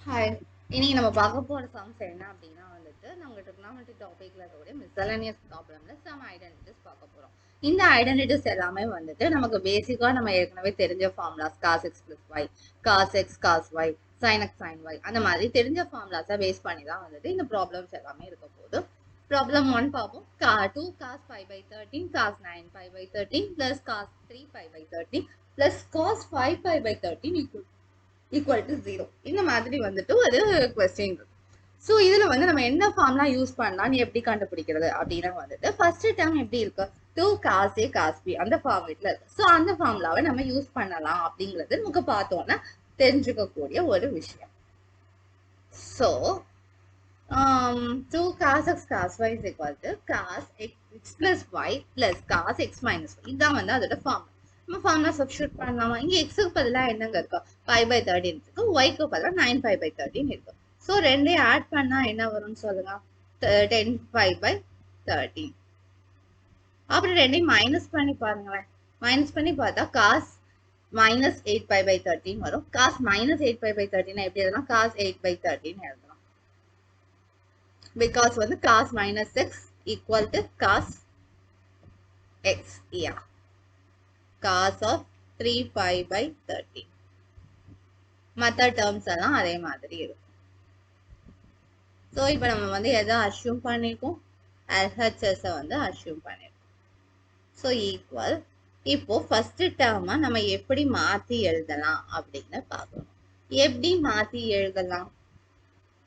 Hi. இன்னைக்கு நம்ம பார்க்க போற சம்ஸ் என்ன அப்படின்னா நம்ம ட்ரிக்னாமெட்ரி டாபிக்ல இருக்கக்கூடிய மிஸ்செலேனியஸ் ப்ராப்ளம்ல சம் ஐடென்டிட்டிஸ் பார்க்க போறோம். இந்த ஐடென்டிட்டிஸ் எல்லாமே நமக்கு பேசிக்கா நம்ம ஏற்கனவே தெரிஞ்ச formulas cos x plus y, cos x cos y, sin x sin y அந்த மாதிரி தெரிஞ்ச ஃபார்முலாஸை பேஸ் பண்ணி தான் இந்த ப்ராப்ளம்ஸ் எல்லாமே இருக்க போகுது. ப்ராப்ளம் 1 பார்ப்போம். 2 cos pi by 13 cos 9 pi by 13 plus cos 3 pi by 13 plus cos 5 pi by 13 equal to 0. இந்த மாதிரி ஒரு கொஸ்டின் இருக்கு. ஸோ இதுல நம்ம என்ன ஃபார்முலா யூஸ் பண்ணலாம் எப்படி கண்டுபிடிக்கிறது அப்படின்னா ஃபர்ஸ்ட் டேர்ம் எப்படி இருக்கு 2 cos a cos b அந்த ஃபார்முலேட்ல இருக்கு. ஸோ அந்த ஃபார்முலாவை நம்ம யூஸ் பண்ணலாம் அப்படிங்கிறது நமக்கு பார்த்தோன்னா தெரிஞ்சுக்கக்கூடிய ஒரு விஷயம். So 2 cos x cos y is equal to cos x plus y plus cos x minus y. இதுதான் அதோட ஃபார்முலா. நம்ம ஃபார்முலா சப்ஸ்டிட்யூட் பண்ணலாமா? இங்க எக்ஸுக்கு பதிலாக என்னங்க இருக்கு? 5/13 இருக்கு. ஒய்க்கு பதிலாக 9 5/13 இருக்கு. ஸோ ரெண்டையும் ஆட் பண்ணா என்ன வரும்னு சொல்லுங்க? 10 5/13. அப்புறம் ரெண்டையும் மைனஸ் பண்ணி பாருங்களேன். மைனஸ் பண்ணி பார்த்தா காஸ் minus 8 pi/13 வரும். காஸ் minus 8 pi/13 எப்படி எழுதலாம்? காஸ் 8/13 எழுதலாம். Because cos minus x equal to cos x. Yeah. Cos of 3 pi/13. மற்ற டேர்ம்ஸ் எல்லாம் அதே மாதிரி இருக்கும். ஸோ இப்போ நம்ம எதை அஷ்யூம் பண்ணியிருக்கோம்? LHS அஷ்யூம் பண்ணியிருக்கோம். ஸோ ஈக்குவல் இப்போ ஃபர்ஸ்ட் டேர்மை நம்ம எப்படி மாற்றி எழுதலாம் அப்படின்னு பார்க்கணும். எப்படி மாற்றி எழுதலாம்?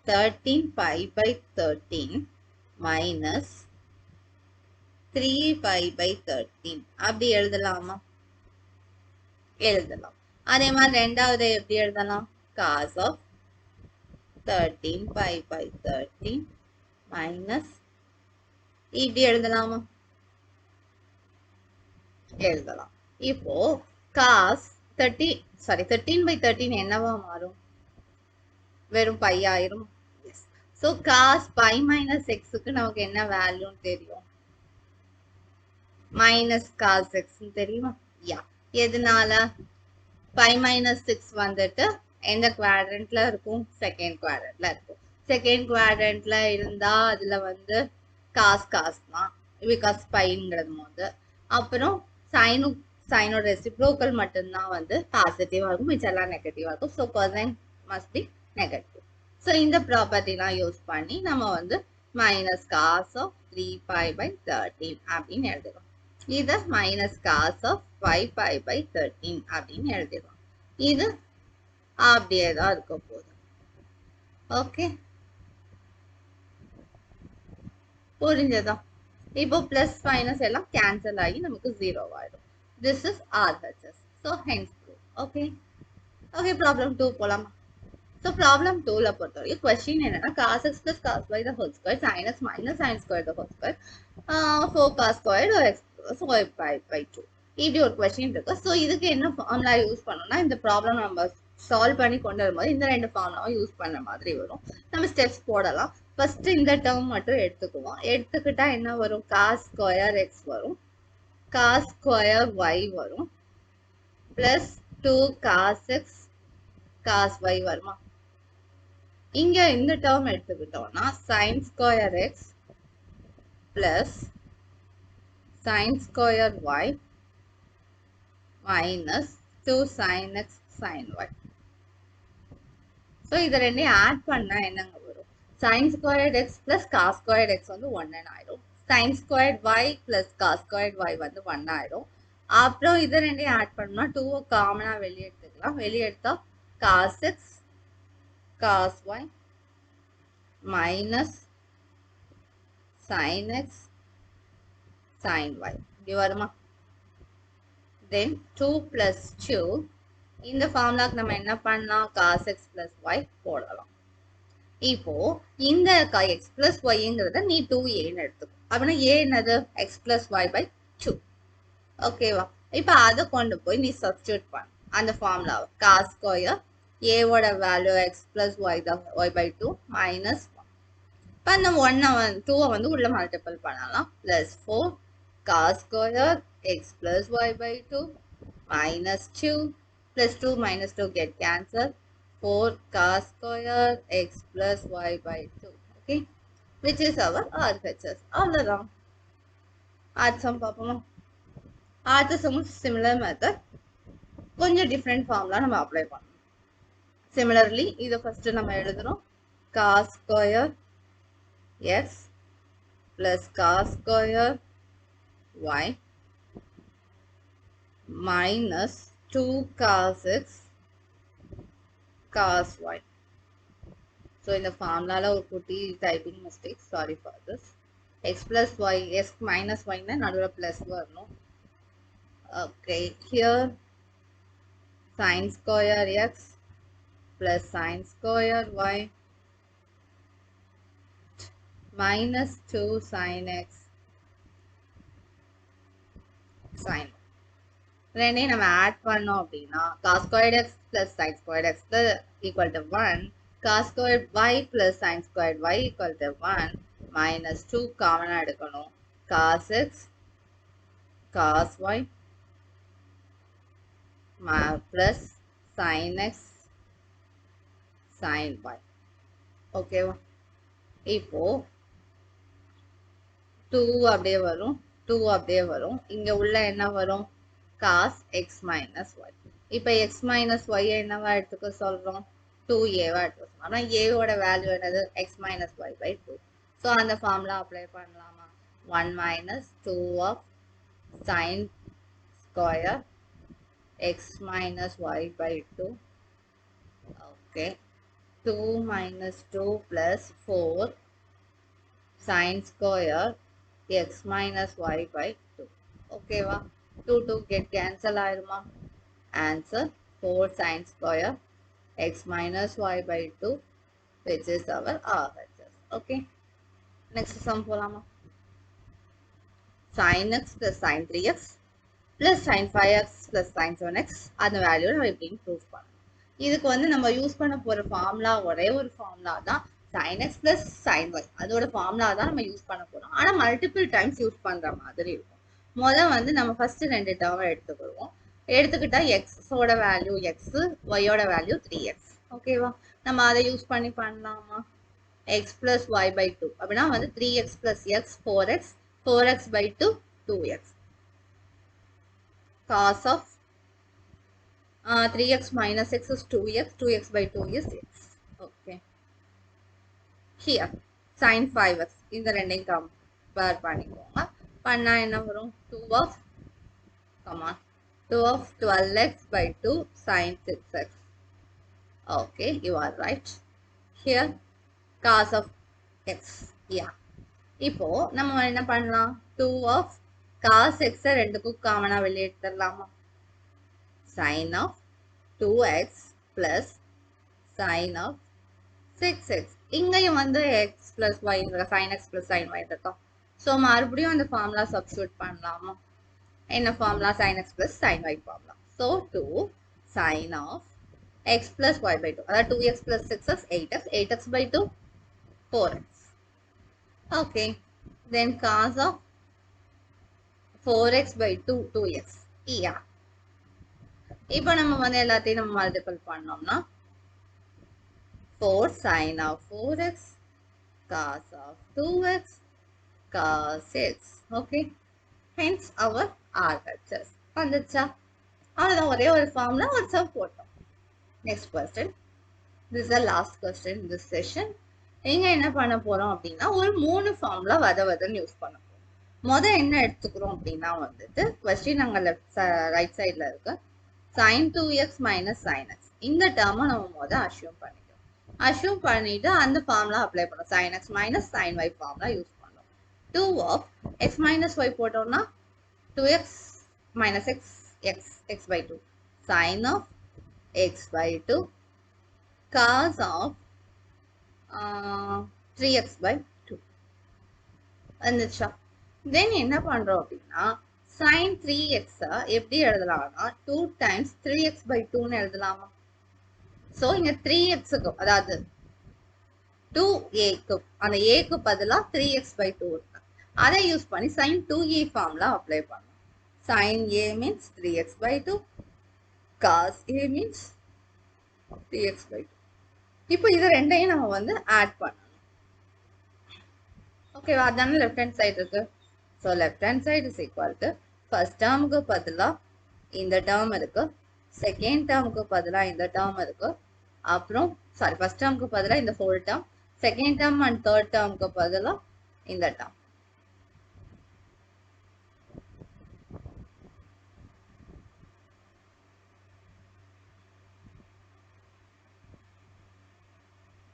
13 pi/13 minus 3 pi/13 அப்படி எழுதலாமா? எழுதலாம். அதே மாதிரி ரெண்டாவது எப்படி எழுதலாம்? cos of 13 pi/13 minus இப்படி எழுதலாமா? எழுதலாம். இப்போ cos 13/13 என்னவா மாறும்? வெறும் பை ஆயிரும். ஸோ cos pi minus xக்கு நமக்கு என்ன வேல்யூன்னு தெரியும்? மைனஸ் cos x தெரியுமா? யா. எதனால? pi minus 6 எந்த குவாட்ரண்ட்ல இருக்கும்? செகண்ட் குவாட்ரண்ட்ல இருக்கும். செகண்ட் குவாட்ரண்ட்ல இருந்தா அதுல காஸ் தான், பிகாஸ் பைங்கிறது போது. அப்புறம் சைனோட ரெசிப்ரோக்கல் மட்டும்தான் பாசிட்டிவா இருக்கும், மிச்செல்லாம் நெகட்டிவா இருக்கும். So cosine must be negative. So இந்த ப்ராப்பர்ட்டிலாம் யூஸ் பண்ணி நம்ம மைனஸ் காஸ் ஆஃப் 3 pi/13 அப்படின்னு எழுதுறோம். இது மைனஸ் காஸ் ஆஃப் 5 pi/13 அப்படின்னு எழுதிடுவோம். இது அப்படியே தான் இருக்க போகுது. ஓகே, புரிஞ்சதா? இப்போ பிளஸ் மைனஸ் எல்லாம் கேன்சல் ஆகி நமக்கு 0 ஆயிடும். This is RHS. So hence prove. Okay okay, problem 2 போலாமா? ஸோ ப்ராப்ளம் 2ல பொறுத்தவரைக்கும் கொஸ்டின் என்னன்னா cos x plus cos y the whole square, sin x minus sin square the whole square, 4 cos squared x y by 2 இப்படி ஒரு question இருக்கு. So இதுக்கு என்ன formula use பண்ணோம்னா, இந்த ப்ராப்ளம் நம்ம சால்வ் பண்ணி கொண்டு வரும்போது இந்த ரெண்டு ஃபார்முலாவும் யூஸ் பண்ண மாதிரி வரும். நம்ம ஸ்டெப்ஸ் போடலாம். ஃபர்ஸ்ட் இந்த டேர்ம் மட்டும் எடுத்துக்குவோம். எடுத்துக்கிட்டா என்ன வரும்? cos ஸ்கொயர் x வரும், cos ஸ்கொயர் y வரும், plus 2 cos x cos y வருமா? இங்க இந்த டேர்ம் எடுத்துக்கிட்டோம்னா sin square x plus sin square y minus 2 sin x sin y. So இது ரெண்டையும் ஆட் பண்ணா என்னங்க வரும்? sin square x plus cos square x 1 ஆயிடும். sin square y plus cos square y 1 ஆயிடும். அப்புறம் இது ரெண்டையும் ஆட் பண்ணா 2 காமனா வெளியே எடுத்துக்கலாம். வெளியே எடுத்தா cos x cos y minus sin x sin y இப்படி வருமா? then 2 plus 2 இந்த ஃபார்முலாக்கு நம்ம என்ன பண்ணலாம்? cos x plus y போடலாம். இப்போ இந்த x plus yங்கிறத நீ 2a எடுத்துக்கோ. அப்படின்னா a என்னது? x plus y by 2. ஓகேவா? இப்போ அதை கொண்டு போய் நீ சப்ஸ்டியூட் பண்ண அந்த ஃபார்முலாவை. cos ஸ்கொயர் a ஓட value x plus y by 2 minus 1. இப்போ அந்த 2 உள்ள மல்டிபிள் பண்ணலாம். Plus 4 cos square x plus y by 2 minus 2 plus 2 minus 2 get cancelled. 4 cos square x plus y by 2. Okay, which is our RHS. அவ்வளவுதான். Add sum பார்ப்போமா? Add the sum similar method. கொஞ்சம் different formula நம்ம apply பண்ணணும். Similarly, இதை first நம்ம எழுதுறோம். Cos square x plus cos square y minus 2 cos x cos y. So in the formula la ஒரு குட்டி typing mistake, sorry for this. X plus y, x minus y na நடுவுல plus வரணும். Okay, here sin square x plus sin square y minus 2 sin x sin. ரெண்டையும் நம்ம add பண்ணோம் அப்படின்னா cos squared x plus sin squared x equal to 1, cos squared y plus sin squared y equal to 1, minus 2 காமனா எடுக்கணும். cos x cos y plus sin x sin y. ஓகேவா? இப்போ 2 அப்படியே வரும், 2 அப்படியே வரும். இங்க உள்ள என்ன வரும்? cos x minus y. இப்போ x minus y என்னவா எடுத்துக்க சொல்றோம்? 2a வா எடுத்துக்க சொல்றோம். ஆனா a ஓட வேல்யூ என்னது? x minus y by 2. So அந்த ஃபார்முலா அப்ளை பண்ணலாமா? 1 minus 2 of sin square x minus y by 2. Okay. 2 minus 2 plus 4 sin square x minus y by 2. Okay va? 2 get cancel ஆயிருமா? Answer 4 sin square x minus y by 2, which is our RHS. Okay. Next sum போலாமா? sin x plus sin 3x plus sin 5x plus sin 7x அந்த value நம்ம எப்படின்னு prove பண்ணணும். இதுக்கு வந்து நம்ம use பண்ண போற ஃபார்முலா ஒரே ஒரு ஃபார்முலா தான், sin x plus sin y. அதோட ஃபார்முலா தான் நம்ம யூஸ் பண்ண போறோம். ஆனா மல்டிபிள் டைம்ஸ் யூஸ் பண்ற மாதிரி இருக்கும். முதல்ல வந்து நம்ம ஃபர்ஸ்ட் ரெண்டு டேர்ம் எடுத்துக்கிடுவோம். எடுத்துக்கிட்டா x ஓட வேல்யூ x, y ஓட வேல்யூ 3x. ஓகேவா? நம்ம அதை யூஸ் பண்ணி பண்ணலாமா? x plus y by 2 அப்படின்னா வந்து 3x plus x 4x, 4x by 2 2x. Cos of 3x minus x is 2x, 2x by 2 is x. Okay. Here sin 5x இந்த ரெண்டையும் கம்பேர் பண்ணிக்கோங்க. பண்ணா என்ன வரும்? 2 of 12x by 2 sin 6x. Okay, you are right. Here cos of x. Yeah. இப்போ நம்ம என்ன பண்ணலாம்? 2 of cos x ரெண்டுக்கும் காமனா வெளியே எடுத்துடலாமா? sin of 2x plus sin of 6x. இங்கேயும் வந்து x plus y sin x plus sin y இருக்கும். ஸோ மறுபடியும் அந்த ஃபார்முலா சப்ஸ்டியூட் பண்ணலாமா? என்ன formula? sin x plus sin y formula. So 2 sin of x plus y by 2. அதாவது 2x plus 6x 8x, 8x by 2 4x. Okay. Then cos of 4x by 2 2x. Yeah. இப்போ நம்ம வந்து எல்லாத்தையும் நம்ம multiple பண்ணோம்னா 4 sin of 4x cos of 2x cos x. Okay. Hence our RHS. வந்துச்சா? அவ்வளோதான், ஒரே ஒரு ஃபார்முலா ஒரு சம் போட்டோம். Next question. This is the last question in this session. இங்க என்ன பண்ண போறோம் அப்படின்னா ஒரு 3 ஃபார்முலா வதன்னு யூஸ் பண்ண போறோம். முதல் என்ன எடுத்துக்கிறோம் அப்படின்னா வந்துட்டு கொஸ்டின் அங்க ரைட் சைட்ல இருக்கு. sin 2x minus sin x. இந்த டேர்மை நம்ம முதல் அஷ்யூம் பண்ணிக்கிறோம். அஷ்யூம் பண்ணிட்டு அந்த ஃபார்முலா அப்ளை பண்ணோம். sin x minus sin y formula use பண்ணோம். 2 of x minus y போட்டோம்னா 2x minus x, x by 2. Sin of x by 2 cos of 3x by 2. வந்துச்சா? தென் என்ன பண்றோம் அப்படின்னா sin 3x எப்படி எழுதலாம்னா 2 times 3x by 2 எழுதலாமா? So இங்க 3xக்கு அதாவது 2aக்கு அந்த aக்கு பதிலா 3x by 2 இருக்கு. அதை யூஸ் பண்ணி sin 2a ஃபார்முலா அப்ளை பண்ணணும். sin a means 3x by 2, cos a means 3x by 2. இப்போ இது ரெண்டையும் நம்ம வந்து ஆட் பண்ணணும். ஓகேவா? அதான லெஃப்ட் ஹேண்ட் சைடு இருக்கு. So left hand side is equal to first டேர்முக்கு பதிலாக இந்த டேர்ம் இருக்கு, செகண்ட் டேர்முக்கு பதிலாக இந்த டேர்ம் இருக்கு, அப்புறம் சாரி ஃபர்ஸ்ட் டேர்முக்கு பதிலாக இந்த whole term, second term and third டேர்முக்கு பதிலாக இந்த டேர்ம்.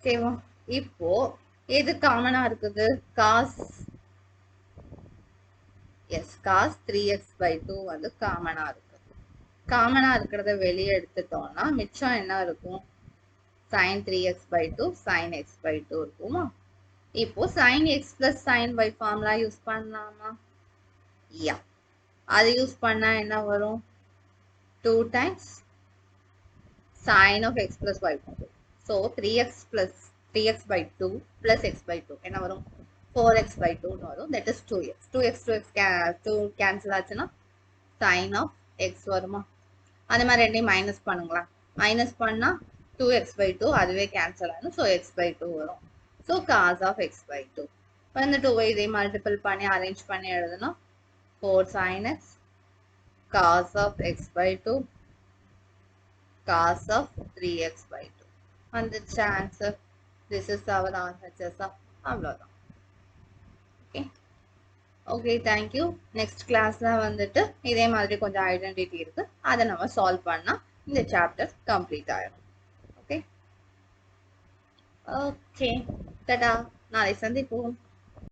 ஓகேவா? இப்போ எது காமனா இருக்குது? காஸ் எஸ் காஸ் 3x/2 வந்து காமனா இருக்கு. காமனா இருக்கிறத வெளியே எடுத்துட்டோம்னா மிச்சம் என்ன இருக்கும்? sin 3x/2 sin x/2 இருக்குமா? இப்போ sin x plus sin y formula use பண்ணலாமா? யா, அது யூஸ் பண்ணா என்ன வரும்? 2 times sin of x plus y. So 3x plus 3x/2 plus x/2 என்ன வரும்? 4x/2 வரும். That is 2x. 2 cancel ஆச்சுன்னா sin of x வருமா? அதே மாதிரி ரெண்டையும் மைனஸ் பண்ணுங்களா? மைனஸ் பண்ணா 2x/2 அதுவே கேன்சல் ஆகும். ஸோ x/2 வரும். So cos of x/2. இப்போ இந்த 2 இதை மல்டிபிள் பண்ணி அரேஞ்ச் பண்ணி எழுதுனா 4 sin x cos of x/2 cos of 3x/2 வந்துச்சு answer. This is our RHS. அவ்வளோதான். Okay okay, thank you. நெக்ஸ்ட் கிளாஸ்ல வந்துட்டு இதே மாதிரி கொஞ்சம் ஐடென்டிட்டி இருக்கு, அதை நம்ம சால்வ் பண்ணா இந்த சாப்டர் கம்ப்ளீட் ஆயிடும். ஓகே ஓகே, டாடா, நாளை சந்திப்போம்.